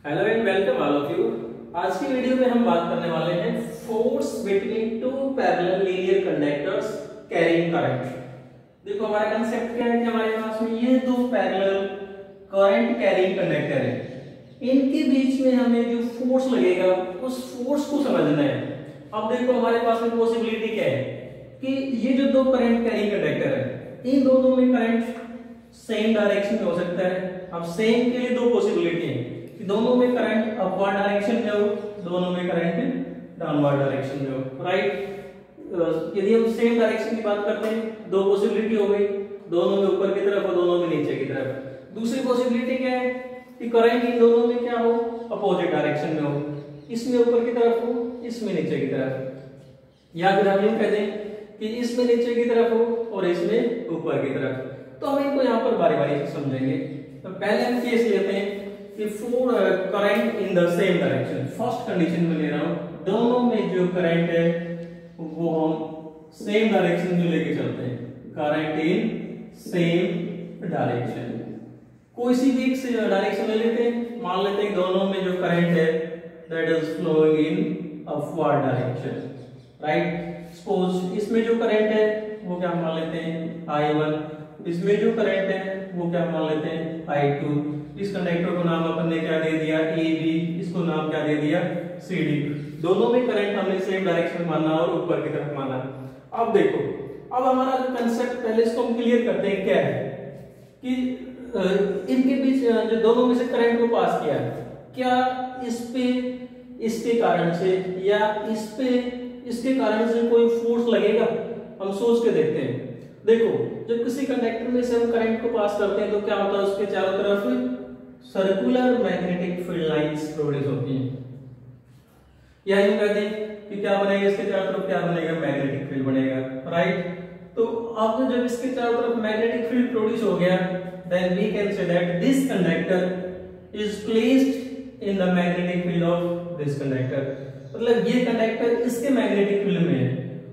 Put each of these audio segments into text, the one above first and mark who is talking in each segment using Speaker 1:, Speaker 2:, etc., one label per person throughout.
Speaker 1: Hello and welcome all of you. आज की video में हम बात करने वाले हैं force between to parallel linear conductors carrying current. देखो हमारा कंसेप्ट क्या है कि हमारे पास में ये दो पैरेलल करंट कैरिंग कंडक्टर है, इनके बीच में हमें जो फोर्स लगेगा उस फोर्स को समझना है। अब देखो हमारे पास में पॉसिबिलिटी क्या है कि ये जो दो करंट कैरिंग कंडक्टर है इन दोनों में करंट सेम डायरेक्शन में हो सकता है। अब सेम के लिए दो पॉसिबिलिटी है कि दोनों में करंट अपवर्ड डायरेक्शन में हो, दोनों में करंट डाउनवर्ड डायरेक्शन में हो, राइट। यदि हम सेम डायरेक्शन की बात करते हैं, दो पॉसिबिलिटी हो गई, दोनों में ऊपर की तरफ और दोनों में नीचे की तरफ। दूसरी पॉसिबिलिटी क्या है कि करंट इन दोनों में क्या हो, अपोजिट डायरेक्शन में हो, इसमें ऊपर की तरफ हो, इसमें नीचे की तरफ। या फिर हम यूं कह दें कि इसमें नीचे की तरफ हो और इसमें ऊपर की तरफ। तो हम इनको यहाँ पर बारी बारी से समझेंगे। तो पहले हम केस लेते हैं कि four current in the same direction. First condition में ले रहा हूं, दोनों में जो करंट है वो हम सेम डायरेक्शन में लेके चलते हैं। करंट इन सेम डायरेक्शन, कोई सी भी एक डायरेक्शन ले लेते हैं। मान लेते हैं दोनों में जो करंट है that is flowing in upward direction, right. Suppose इसमें जो करंट है वो क्या मान लेते हैं I1, इसमें जो करंट है वो क्या मान लेते हैं I2। इस कंडक्टर को नाम अपन ने क्या दे दिया AB, इसको नाम क्या दे दिया CD। दोनों में करंट हमने सेम डायरेक्शन माना और ऊपर की तरफ माना। अब देखो, अब हमारा जो कंसेप्ट पहले इसको हम क्लियर करते हैं क्या है कि इनके बीच जो दोनों में से करंट को पास किया, क्या इस पे इसके कारण से या इस पे इसके कारण से कोई फोर्स लगेगा। हम सोच के देखते हैं। देखो जब किसी कंडक्टर में से हम करंट को पास करते हैं तो क्या होता है, उसके चारों तरफ circular magnetic field lines produce होती हैं। या यूं कहते हैं कि क्या बनेगा, इसके चारों तरफ क्या बनेगा, मैग्नेटिक फील्ड बनेगा, राइट। तो अब जब इसके चारों तरफ मैग्नेटिक फील्ड प्रोड्यूस हो गया, then we can say that this conductor is placed in the magnetic field of this conductor. मतलब ये कंडक्टर इसके मैग्नेटिक फील्ड में है।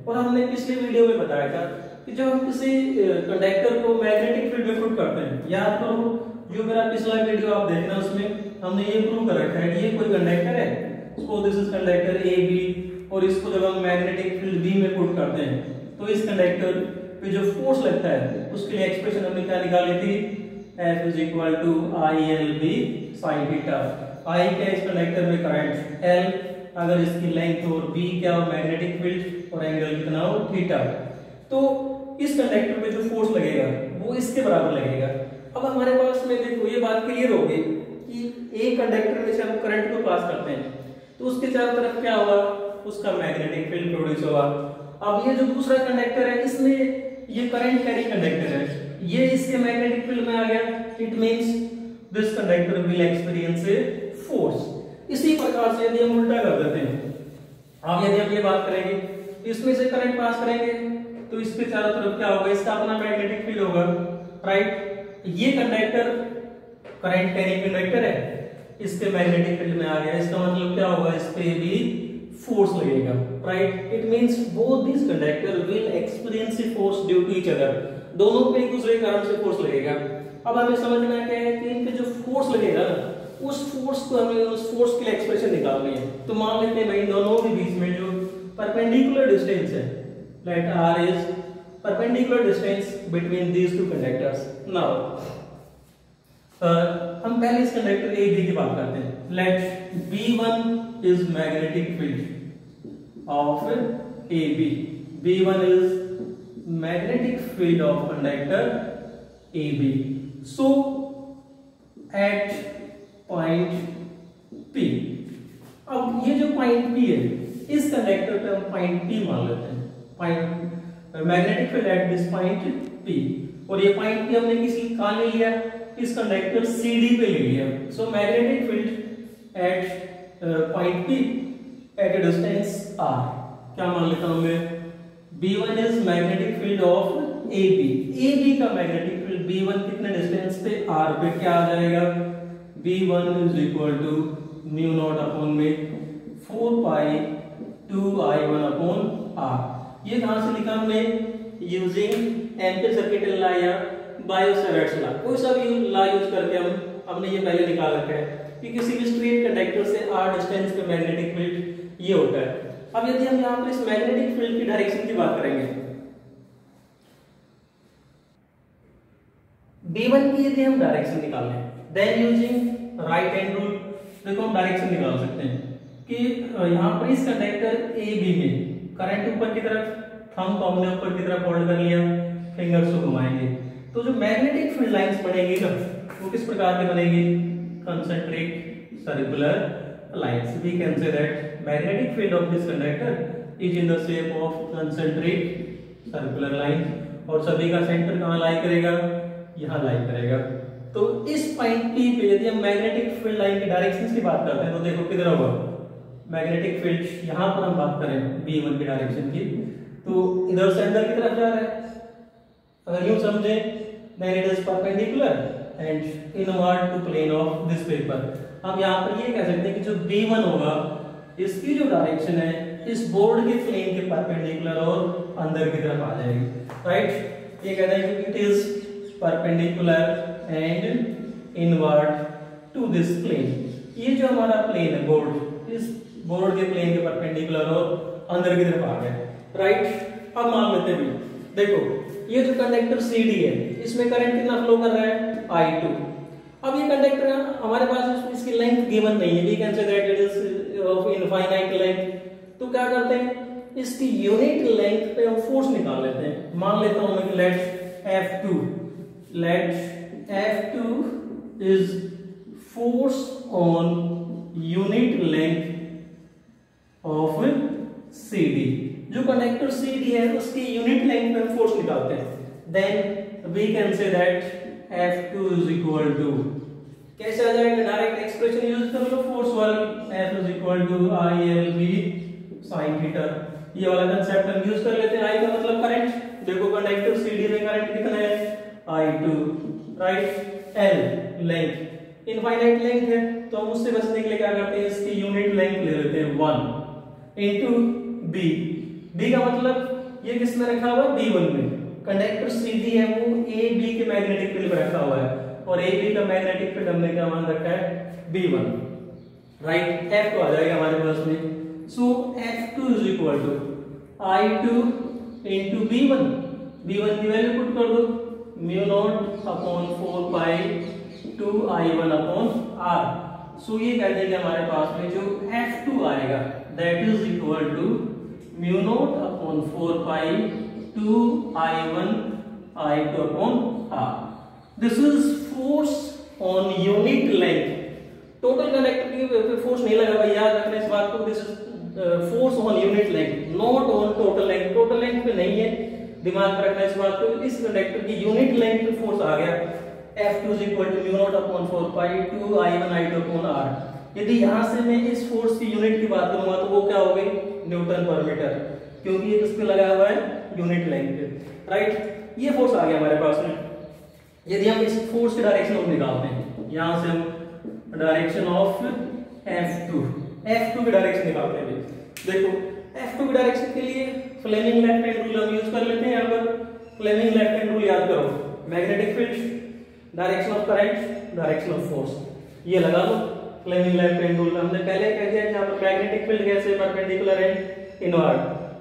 Speaker 1: और हमने पिछले वीडियो में बताया था कि जब हम किसी कंडक्टर को मैग्नेटिक फील्ड में पुट करते हैं, याद करो जो मेरा पिछला वीडियो आप देखना, उसमें हमने ये प्रूव कर रखा है कि ये कोई कंडक्टर है, suppose this is conductor AB, और इसको जब हम मैग्नेटिक फील्ड B में पुट करते हैं तो इस कंडक्टर पे जो फोर्स लगता है उसके लिए एक्सप्रेशन हमने क्या निकाली थी, F is equal to ILB sin theta. I क्या इस कंडक्टर में करंट, L अगर इसकी लेंथ और B क्या हो मैग्नेटिक फील्ड और एंगल कितना हो थीटा। तो इस कंडक्टर पे जो फोर्स लगेगा वो इसके बराबर लगेगा। अब हमारे पास में देखो ये बात क्लियर हो गई कि एक कंडक्टर में से हम करंट को पास करते हैं तो उसके चारों तरफ क्या होगा, उसका मैग्नेटिक फील्ड प्रोड्यूस होगा। अब ये जो दूसरा कंडक्टर है इसमें ये करंट कैरी कंडक्टर है, ये इसके मैग्नेटिक फील्ड में आ गया, it means this conductor will experience a force. इसी प्रकार से यदि हम उल्टा कर देते हैं, अब यदि हम ये बात करेंगे इसमें से करंट पास करेंगे तो इसके चारों तरफ क्या होगा, इसका अपना मैग्नेटिक फील्ड होगा, राइट। ये कंडक्टर करंट कैरिंग कंडक्टर है, इसके मैग्नेटिक फील्ड में आ गया, इसका मतलब क्या होगा, इस पे भी फोर्स लगेगा, right. It means both this conductor will experience a force due to each other. दोनों पे एक दूसरे के कारण से फोर्स लगेगा। अब हमें समझना क्या है कि इनके जो फोर्स लगेगा उस फोर्स को हमें उस फोर्स के लिए एक्सप्रेशन निकालनी है। तो मान लेते हैं भाई दोनों के बीच में जो परपेंडिकुलर डिस्टेंस है, late r is perpendicular distance between these two conductors. Now हम पहले इस कंडक्टर AB की बात करते हैं। Let B1 is magnetic field of AB. B1 is magnetic field of conductor AB. So at point P, अब ये जो पॉइंट P है इस कंडक्टर पे हम पॉइंट P मान लेते हैं, point magnetic field at this point P। और ये पॉइंट P हमने किसी कहां ले लिया, इस कंडक्टर CD पे ले लिया। So magnetic field at point P at a distance R क्या मान लेता हूं मैं, B1 is magnetic field of AB। AB का मैग्नेटिक फील्ड B1 कितने डिस्टेंस पे R पे क्या आ जाएगा, B1 is equal to mu naught upon में 4 pi 2I1 upon R। ये कहां से लिखा हमने, यूजिंग एम्पीयर सर्किट लॉ या बायो-सावर्ट्स लॉ, कोई सा भी लॉ यूज करके हमने ये पहले निकाल रखा है। कि किसी भी स्ट्रेट कंडक्टर से r डिस्टेंस पे मैग्नेटिक फील्ड ये होता है। अब यदि हम यहाँ पर इस मैग्नेटिक फील्ड की डायरेक्शन की बात करेंगे, B1 की यदि हम डायरेक्शन निकाल लें, then using right hand rule देखो हम डायरेक्शन निकाल सकते हैं कि यहाँ पर इस कंडक्टर AB में करंट ऊपर की तरफ, थंब को हमने ऊपर की तरफ होल्ड कर लिया, फिंगर्स को घुमाएंगे तो जो मैग्नेटिक फील्ड लाइंस बनेगी ना वो किस प्रकार की बनेगी, concentric circular lines. We can say that magnetic field of this conductor is in the shape of concentric circular line और सभी का सेंटर कहाँ लाई करेगा, यहाँ लाई करेगा। तो इस पॉइंट P पे यदि हम मैग्नेटिक फील्ड लाइन की डायरेक्शंस की बात करते हैं तो देखो किधर होगा मैग्नेटिक फील्ड, यहाँ पर हम बात करें B1 की डायरेक्शन की तो इधर से अंदर की तरफ जा रहा है। अगर यूं समझे then it is perpendicular and inward to plane of this paper. हम यहाँ पर ये कह सकते हैं कि जो B1 होगा इसकी जो डायरेक्शन है इस बोर्ड के प्लेन के परपेंडिकुलर और अंदर की तरफ आ जाएगी, राइट। ये कहते हैं कि it is perpendicular and inward to this plane. ये जो हमारा प्लेन है बोर्ड, इस बोर्ड के प्लेन के परपेंडिकुलर और अंदर की तरफ आ गया, राइट। अब मान लेते हैं देखो ये जो कंडक्टर CD है इसमें करंट कितना फ्लो कर रहा है, I2। अब ये कंडक्टर हमारे पास इसकी लेंथ गिवन नहीं है, we can say that it is of infinite length. तो क्या करते हैं इसकी यूनिट लेंथ पे हम फोर्स निकाल लेते हैं। मान लेता हूं मैं let F2 is force on unit length of CD। जो कंडक्टर CD है उसकी यूनिट लेंथ पे हम फोर्स निकालते हैं, then we can say that F2 is equal to कैसे आ जाएगा, डायरेक्ट एक्सप्रेशन यूज कर लो फोर्स वाली, F is equal to ILB sin theta. ये वाला कंसेप्ट हम यूज कर लेते हैं। I का मतलब करंट, देखो कंडक्टर CD में करंट कितना है I2, right. L length infinite length है तो हम उससे बचने के लिए क्या करते हैं इसकी यूनिट लेंथ ले लेते हैं 1 इनटू B का मतलब ये किस में रखा हुआ है B1 में। कंडक्टर CD है वो AB के मैग्नेटिक फील्ड में रखा हुआ है और AB का मैग्नेटिक फील्ड हमने क्या मान रखा है B1, राइट। F तो आ जाएगा हमारे पास में, सो F2 is equal to I2 into B1 की वैल्यू पुट कर दो, mu naught upon 4 pi 2 I1 upon R। So ये कहते हैं कि हमारे पास में जो F2 आएगा that is equal to mu naught upon 4 pi 2 I1 I2 upon R। This is force on unit length. Total conductor की फोर्स नहीं लगा भाई, याद रखना इस बात को। This is force on unit length not on total length. Total length पे नहीं है, दिमाग में रखना इस बात को। इस कंडक्टर की यूनिट लेंथ पे फोर्स आ गया F2 is equal to mu naught upon 4 pi 2 I1 I2 upon R। यदि यहां से मैं इस फोर्स की यूनिट की बात करूंगा तो वो क्या हो गई न्यूटन पर मीटर, क्योंकि ये किस पे लगा हुआ है यूनिट लेंथ पे, राइट। ये फोर्स आ गया हमारे पास में। यदि हम इस फोर्स की डायरेक्शन हम निकालते हैं, यहां से हम डायरेक्शन ऑफ F2 की डायरेक्शन निकालते हैं। देखो F2 की डायरेक्शन के लिए फ्लेमिंग लेफ्ट हैंड रूल हम यूज कर लेते हैं। यहाँ पर फ्लेमिंग लेफ्ट हैंड रूल याद करो, magnetic field, direction of current, direction of force, ये लगा लो फ्लेमिंग लेफ्ट हैंड रूल। हमने पहले कह दिया कि यहाँ पर मैग्नेटिक फील्ड कैसे परपेंडिकुलर एंड इनवर्ड,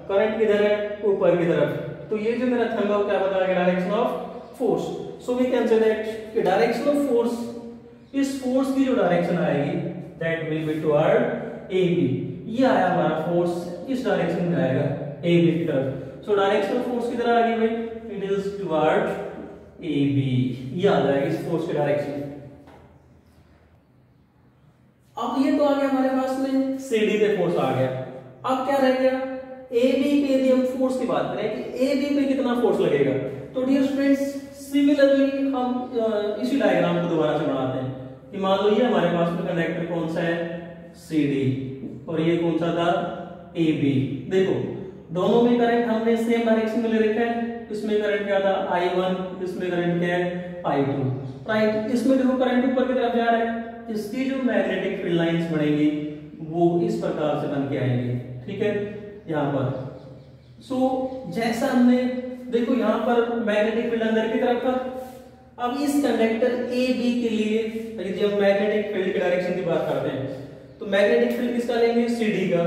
Speaker 1: करंट किधर है ऊपर की तरफ। तो ये जो मेरा थंब है वो क्या बताएगा direction of force. So we can say that direction of force, इस फोर्स की जो डायरेक्शन आएगी that will be toward AB। ये आया हमारा फोर्स इस डायरेक्शन में आएगा AB की तरफ। सो डायरेक्शन ऑफ फोर्स किधर आ गई भाई, इट इज टुवर्ड AB। ये आ जाएगी इस फोर्स की डायरेक्शन। अब ये तो आ गया हमारे पास में CD पे फोर्स आ गया। अब क्या रह गया AB पे, यदि हम फोर्स की बात करें कि AB पे कितना फोर्स लगेगा, तो डियर स्टूडेंट्स सिमिलरली हम इसी डायग्राम को दोबारा से बनाते हैं कि मान लो ये हमारे पास में कंडक्टर कौन सा है CD और ये कौन सा था AB। देखो दोनों में करंट हमने सेम डायरेक्शन में ले रखा है। इसमें करंट क्या था I1, इसमें करंट क्या है I2, राइट। इसमें देखो करंट ऊपर की तरफ जा रहा है, इसकी जो मैग्नेटिक फील्ड लाइंस बनेंगी वो इस प्रकार से बन के आएंगी, ठीक है यहाँ पर। सो जैसा हमने देखो यहाँ पर मैग्नेटिक फील्ड अंदर की तरफ था, अब इस कंडक्टर ए बी के लिए यदि हम मैग्नेटिक फील्ड की डायरेक्शन की बात करते हैं तो मैग्नेटिक फील्ड किसका लेंगे, सी डी का।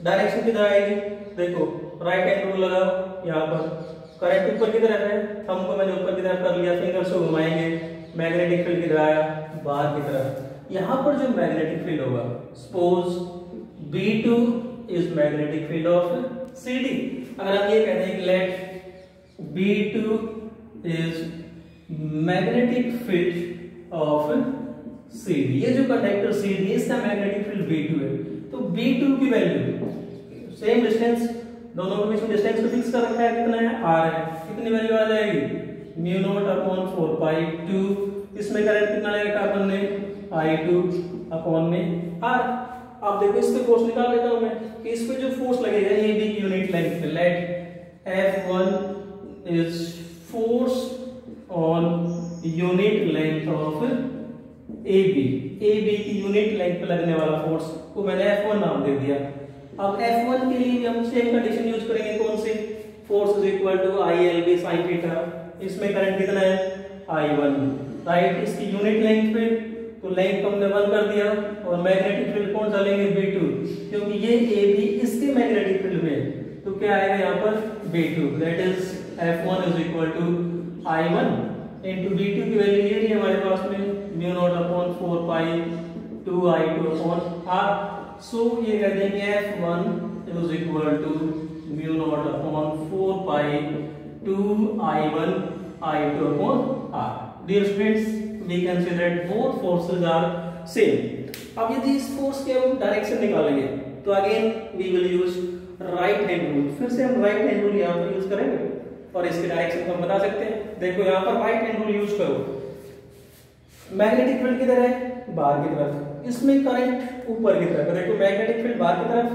Speaker 1: डायरेक्शन किधर आएगी, देखो राइट हैंड रूल लगाओ, यहाँ पर करंट ऊपर की तरफ है, थंब को मैंने ऊपर की तरफ कर लिया, फिंगर से घुमाएंगे, मैग्नेटिक फील्ड किधर आया, बाहर की तरफ। यहाँ पर जो मैग्नेटिक फील्ड होगा, suppose B2 is magnetic field of CD। अगर हम ये कहते हैं कि let B2 is magnetic field of CD, ये जो कंडक्टर CD इसका मैग्नेटिक फील्ड B2 है, तो B2 की वैल्यू सेम डिस्टेंस, दोनों के बीच में डिस्टेंस को फिक्स कर रखा है, कितना है, r है, कितनी वैल्यू आ जाएगी, म्यू नॉट अपॉन 4 पाई 2, इसमें करंट कितना लेगा अपन ने, I2 अपॉन में r। अब देखो इस पे फोर्स निकाल लेता हूं मैं कि इस पे जो फोर्स लगेगा ए बी की यूनिट लेंथ पे, let F1 is force on unit length of AB की यूनिट लेंथ पे लगने वाला फोर्स को मैंने F1 नाम दे दिया। अब F1 के लिए भी हम सेम कंडीशन यूज करेंगे, कौन सी, force is equal to ILB sin theta, इसमें करंट कितना है, I1, राइट, इसकी यूनिट लेंथ पे, तो लेंथ को हमने 1 कर दिया, और मैग्नेटिक फील्ड कौन सा लेंगे, B2, क्योंकि ये AB इसके मैग्नेटिक फील्ड में, तो क्या आएगा यहाँ पर B2, that is F1 is equal to I1 into B2 की वैल्यू ये रही हमारे पास में, mu naught upon 4 pi 2I2 upon R। So ये कहते हैं कि F1 is equal to mu naught upon 4 pi 2I1 I2 upon R। Dear students, we can say that both forces are same. अब यदि इस फोर्स के हम direction निकालेंगे तो again we will use right hand rule, फिर से हम राइट हैंड रूल यहाँ पर यूज करेंगे और इसके डायरेक्शन को हम बता सकते हैं। देखो यहाँ पर राइट हैंड रूल यूज करो, मैग्नेटिक फील्ड किधर है, बाहर की तरफ, इसमें करंट ऊपर की तरफ है, देखो मैग्नेटिक फील्ड बाहर की तरफ,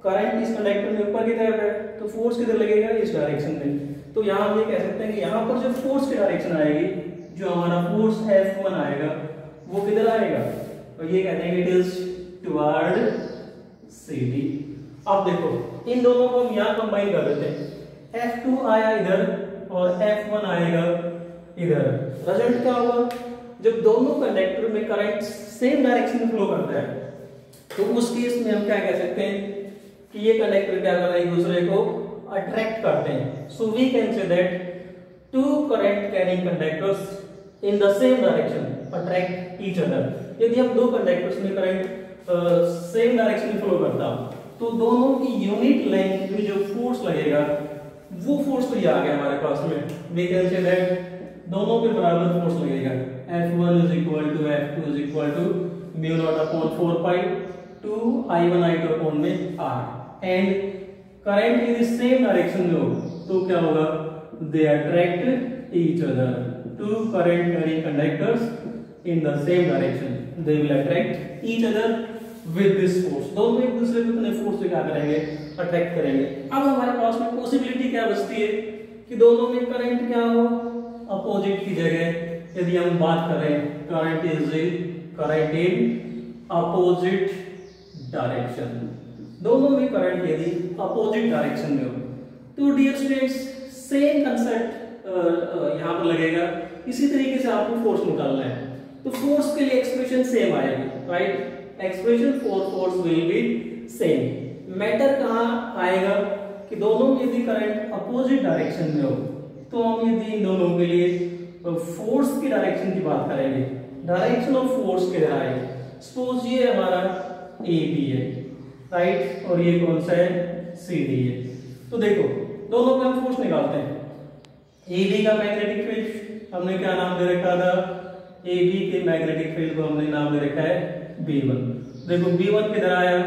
Speaker 1: करंट इस कंडक्टर में ऊपर की तरफ है, तो फोर्स किधर लगेगा, इस डायरेक्शन में। तो यहाँ हम ये कह सकते हैं कि यहाँ पर जो फोर्स की डायरेक्शन आएगी, जो हमारा फोर्स F1 आएगा वो किधर आएगा, और ये कहते हैं कि इट इज टुवर्ड CD। अब देखो इन दोनों को हम यहाँ कंबाइन कर देते हैं, F2 आया इधर और F1 आएगा इधर, रिजल्ट क्या होगा, जब दोनों कंडक्टर में करंट सेम डायरेक्शन में फ्लो करता है तो उस केस में हम क्या कह सकते हैं कि ये कंडक्टर क्या कर रहे हैं, एक दूसरे को अट्रैक्ट करते हैं। So we can say that two current carrying conductors in the same direction attract each other. यदि हम दो कंडक्टर्स में करंट सेम डायरेक्शन में फ्लो करता तो दोनों की यूनिट लेंथ में जो फोर्स लगेगा वो फोर्स तो ये आ गया हमारे पास में, वी कैन से दैट दोनों के बराबर फोर्स लगेगा, F1 is equal to F2 is equal to mu naught upon 4 pi 2 I1 I2 upon में R, and current in the same direction में हो तो क्या होगा, they attract each other, two current carrying conductors in the same direction, they will attract each other with this force, दोनों एक दूसरे को इतने फोर्स से क्या करेंगे, अट्रैक्ट करेंगे। अब हमारे पास में पॉसिबिलिटी क्या बचती है कि दोनों में करंट क्या हो, अपोजिट की जगह यदि हम बात करें करंट इन अपोजिट डायरेक्शन, दोनों में करंट यदि अपोजिट डायरेक्शन में हो तो डियर स्टूडेंट्स सेम कंसेप्ट यहाँ पर लगेगा। इसी तरीके से आपको फोर्स निकालना है तो फोर्स के लिए एक्सप्रेशन सेम आएगी, right, expression for force will be same. Matter कहाँ आएगा कि दोनों यदि करंट अपोजिट डायरेक्शन में हो तो हम यदि इन दोनों के लिए फोर्स की डायरेक्शन की बात करेंगे, डायरेक्शन ऑफ फोर्स किधर आएगी, सपोज ये हमारा AB है, राइट, और ये कौन सा है, CD है। तो देखो दोनों पे हम फोर्स निकालते हैं, AB का मैग्नेटिक फील्ड हमने क्या नाम दे रखा था, AB के मैग्नेटिक फील्ड को हमने नाम दे रखा है B1। देखो B1 किधर आया,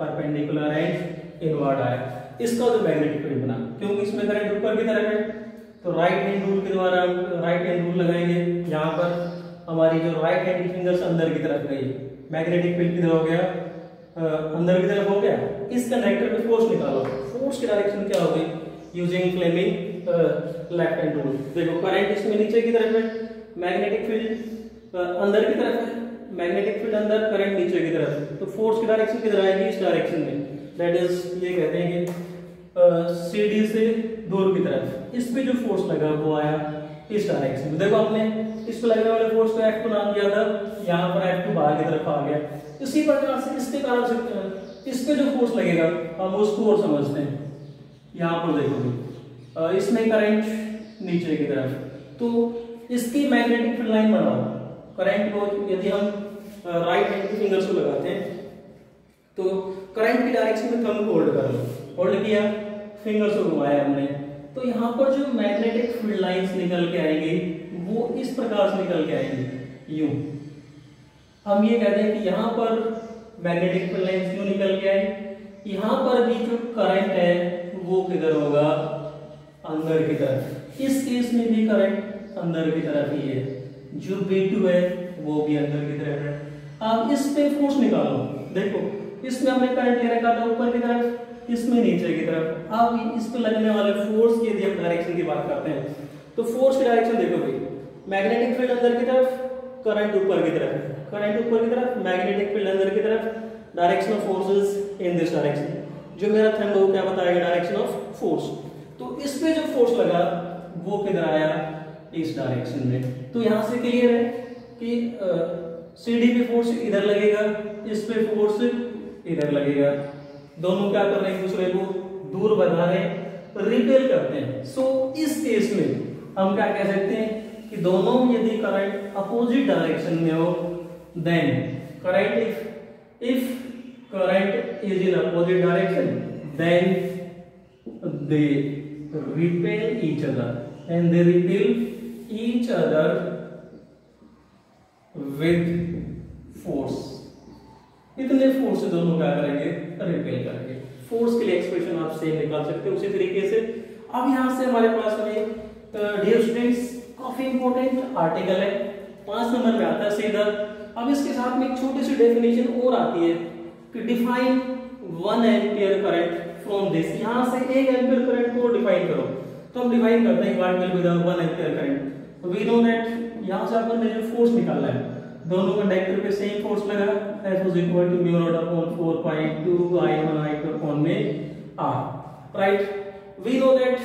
Speaker 1: परपेंडिकुलर एंड इनवर्ड आया, इसका जो मैग्नेटिक फील्ड बना, क्योंकि इसमें करंट ऊपर की तरफ है तो राइट हैंड रूल के द्वारा राइट हैंड रूल लगाएंगे। यहाँ पर हमारी जो राइट हैंड की फिंगर्स अंदर की तरफ गई, मैग्नेटिक फील्ड किधर हो गया, अंदर की तरफ हो गया। इस कंडक्टर पे फोर्स निकालो, फोर्स की डायरेक्शन क्या होगी, using Fleming left hand rule. देखो करंट इसमें नीचे की तरफ है, मैग्नेटिक फील्ड अंदर की तरफ है, मैग्नेटिक फील्ड अंदर, करंट नीचे की तरफ, तो फोर्स की डायरेक्शन किधर आएगी, इस डायरेक्शन में, दैट इज ये कहते हैं कि CD से दूर की तरफ, इस पे जो फोर्स लगा वो आया इस डायरेक्शन में। देखो आपने इस पे लगने वाले फोर्स को F2 नाम दिया था, यहाँ पर F2 बाहर की तरफ आ गया। इसी प्रकार से इसके कारण इस पे जो फोर्स लगेगा हम उसको और समझते हैं। यहाँ पर देखोगे इसमें करंट नीचे की तरफ, तो इसकी मैग्नेटिक फील्ड लाइन बनाओ। करंट को यदि हम राइट हैंड के फिंगर्स को लगाते हैं तो करंट की डायरेक्शन में थंब होल्ड कर लो, होल्ड किया, फिंगर्स को घुमाया हमने, तो यहाँ पर जो मैग्नेटिक फील्ड लाइंस निकल के आएंगी वो इस प्रकार से निकल के आएंगी, यूं। हम ये कहते हैं कि यहाँ पर मैग्नेटिक फील्ड लाइंस यूं निकल के आए, यहाँ पर भी जो करंट है वो किधर होगा, अंदर की तरफ। इस केस में भी करंट अंदर की तरफ ही है, जो B2 है वो भी अंदर की तरफ है। अब इस पे फोर्स निकालो, देखो इसमें हमने करंट ले रखा था ऊपर की तरफ, इसमें नीचे की तरफ। अब इस पे लगने वाले फोर्स की यदि हम डायरेक्शन की बात करते हैं तो फोर्स की डायरेक्शन देखो भाई, मैग्नेटिक फील्ड अंदर की तरफ, करंट ऊपर की तरफ, करंट ऊपर की तरफ, मैग्नेटिक फील्ड अंदर की तरफ, direction of forces in this direction. जो मेरा थंब वो क्या बताएगा, डायरेक्शन ऑफ फोर्स। तो इस पे जो फोर्स लगा वो किधर आया, इस डायरेक्शन में। तो यहां से क्लियर है कि CD पे फोर्स इधर लगेगा, इस पे फोर्स इधर लगेगा, दोनों क्या कर रहे हैं, एक दूसरे को दूर बढ़ा रहे हैं, रिपेल करते हैं। सो इस केस में हम क्या कह सकते हैं कि दोनों यदि करंट अपोजिट डायरेक्शन में हो, then current if current is in opposite direction, then they repel each other, and they repel each other with force। इतने फोर्स से दोनों क्या करेंगे, रिपेल करेंगे। फोर्स के लिए एक्सप्रेशन आप सेम निकाल सकते हो उसी तरीके से। अब यहां से हमारे पास में डियर स्टूडेंट्स काफी इंपॉर्टेंट आर्टिकल है, 5 नंबर में आता है सीधा। अब इसके साथ में एक छोटी सी डेफिनेशन और आती है कि define 1 ampere current from this. यहां से 1 एम्पियर करंट को डिफाइन करो, तो हम डिफाइन करते हैं what will be the 1 ampere current. We know that यहां से अपन ने जो फोर्स निकाला है, दोनों कंडक्टर पे सेम फोर्स लगा, F is equal to mu naught upon 4.2 I1 I2 upon में R, right? We know that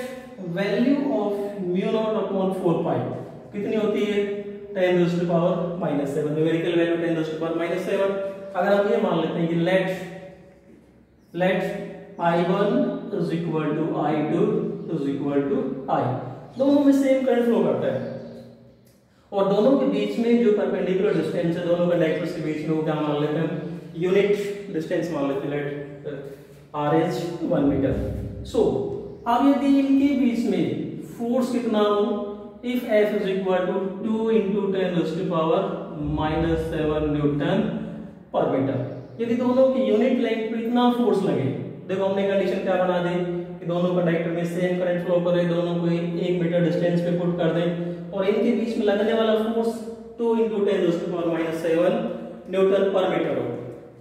Speaker 1: value of mu naught upon 4 pi कितनी होती है, 10 raised to power -7, numerical value 10 raised to power -7। अगर हम ये मान लेते हैं कि let I1 is equal to I2 is equal to I, दोनों में सेम करंट फ्लो करता है और दोनों के बीच में जो परपेंडिकुलर डिस्टेंस है दोनों कंडक्टर्स के बीच में वो क्या मान लेते हैं, यूनिट डिस्टेंस मान लेते हैं, लेट R is 1 मीटर। सो अब यदि इनके बीच में फोर्स कितना हो, if F is equal to 2 into 10 raised to power -7 Newton पर मीटर, यदि दोनों की यूनिट लेंथ पे इतना फोर्स लगे, देखो हमने कंडीशन क्या बना दी कि दोनों कंडक्टर में सेम करंट फ्लो करे, दोनों को 1 मीटर डिस्टेंस पे पुट कर दें और इनके बीच में लगने वाला force 2 into 10 raised to power -7 Newton पर मीटर हो।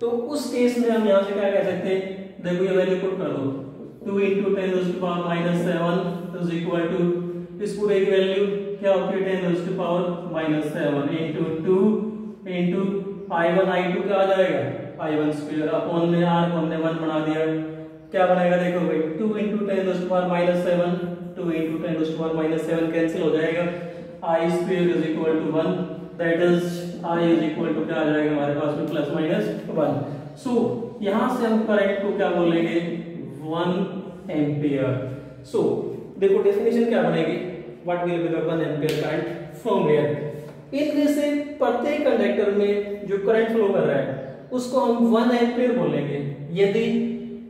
Speaker 1: तो उस केस में हम यहाँ से क्या कह सकते हैं, देखो ये वैल्यू पुट कर दो, 2 into 10 raised to power -7 is equal to इस पूरे की वैल्यू क्या होती है, 10 raised to power -7 into 2 into I1 I2 क्या आ जाएगा, I1 स्क्वायर अपॉन में R को हमने 1 बना दिया, क्या बनेगा देखो भाई, 2 into 10 raised to power -7 2 into 10 raised to power -7 cancel हो जाएगा, I square is equal to 1, that is I is equal to क्या आ जाएगा हमारे पास में +-1। सो यहां से हम करंट को क्या बोलेंगे, 1 एम्पियर। सो देखो डेफिनेशन क्या बनेगी, what will be the 1 ampere current from where. इनमें से प्रत्येक कंडक्टर में जो करंट फ्लो कर रहा है उसको हम 1 एम्पियर बोलेंगे यदि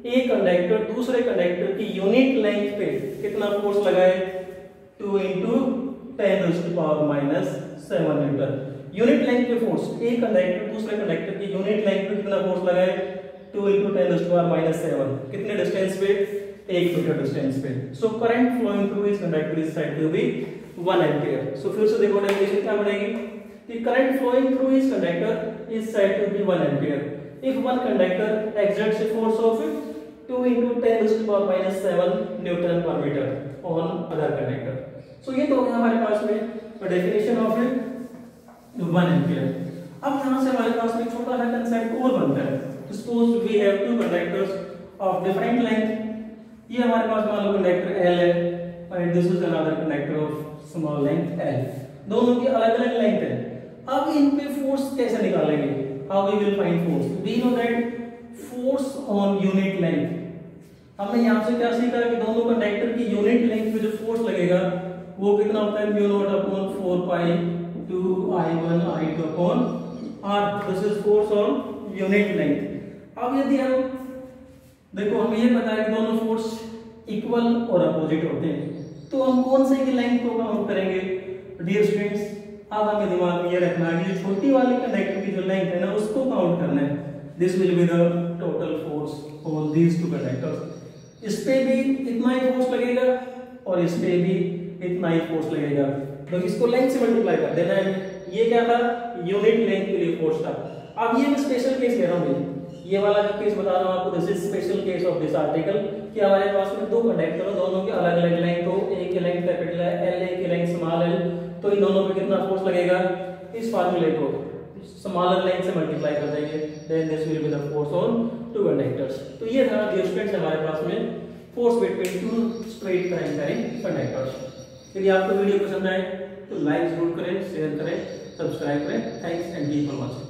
Speaker 1: एक कंडक्टर दूसरे कंडक्टर की यूनिट लेंथ पे कितना फोर्स लगाए, 2 into 10 raised to power -7 Newton. Unit length पे फोर्स, एक कंडक्टर दूसरे कंडक्टर की यूनिट लेंथ पे कितना फोर्स लगाए, 2 into 10 raised to power -7, कितने डिस्टेंस पे, 1 मीटर डिस्टेंस पे। So current flowing through this conductor is said to be 1 ampere. So फिर से देखो डेफिनेशन क्या बनेगी कि current flowing through this conductor is said to be 1 ampere if one conductor exerts a force of 2 into 10 raised to power -7 Newton पर metre on other conductor. सो ये तो हो गया हमारे पास में डेफिनेशन ऑफ 1 एम्पियर। अब यहां से हमारे पास में छोटा सा कंसेप्ट और बनता है, suppose we have two conductors of different length, ये हमारे पास मान लो कंडक्टर L है and this is another conductor of small length L। दोनों की अलग अलग लेंथ है। अब इन पे फोर्स कैसे निकालेंगे, how we will find force? We know that force on unit length. हमने यहाँ से क्या सीखा कि दोनों कंडक्टर की यूनिट लेंथ पे जो फोर्स लगेगा वो कितना होता है, mu naught upon 4 pi 2 I1 I2 upon R। This is force on unit length. अब यदि हम देखो, हमें ये पता है कि दोनों फोर्स इक्वल और अपोजिट होते हैं, तो हम कौन से की लेंथ को काउंट करेंगे? डियर स्टूडेंट्स, अब हमें दिमाग में ये रखना है कि छोटी वाली कंडक्टर की जो लेंथ है ना उसको काउंट करना है। This will be the total force on these two conductors. इस पे भी इतना ही फोर्स लगेगा और इस पे भी इतना ही फोर्स लगेगा, तो इसको लेंथ से मल्टीप्लाई कर देना है। ये क्या था, यूनिट लेंथ के लिए फोर्स था। अब ये मैं स्पेशल केस कह रहा हूँ, ये वाला जो केस बता रहा हूँ आपको, this is special case of this article कि हमारे पास में दो कंडक्टर हो, दोनों के अलग अलग लेंथ हो, एक की लेंथ कैपिटल है एल, एक की लेंथ स्मॉल एल, तो इन दोनों पे कितना फोर्स लगेगा? इस फार्मूले को स्मॉलर लेंथ से मल्टीप्लाई कर देंगे, then this will be the force on two conductors. तो ये था डियर स्टूडेंट्स हमारे पास में force between two straight current carrying conductors. यदि आपको वीडियो पसंद आए तो लाइक जरूर करें, शेयर करें, सब्सक्राइब करें। Thanks and keep on watching.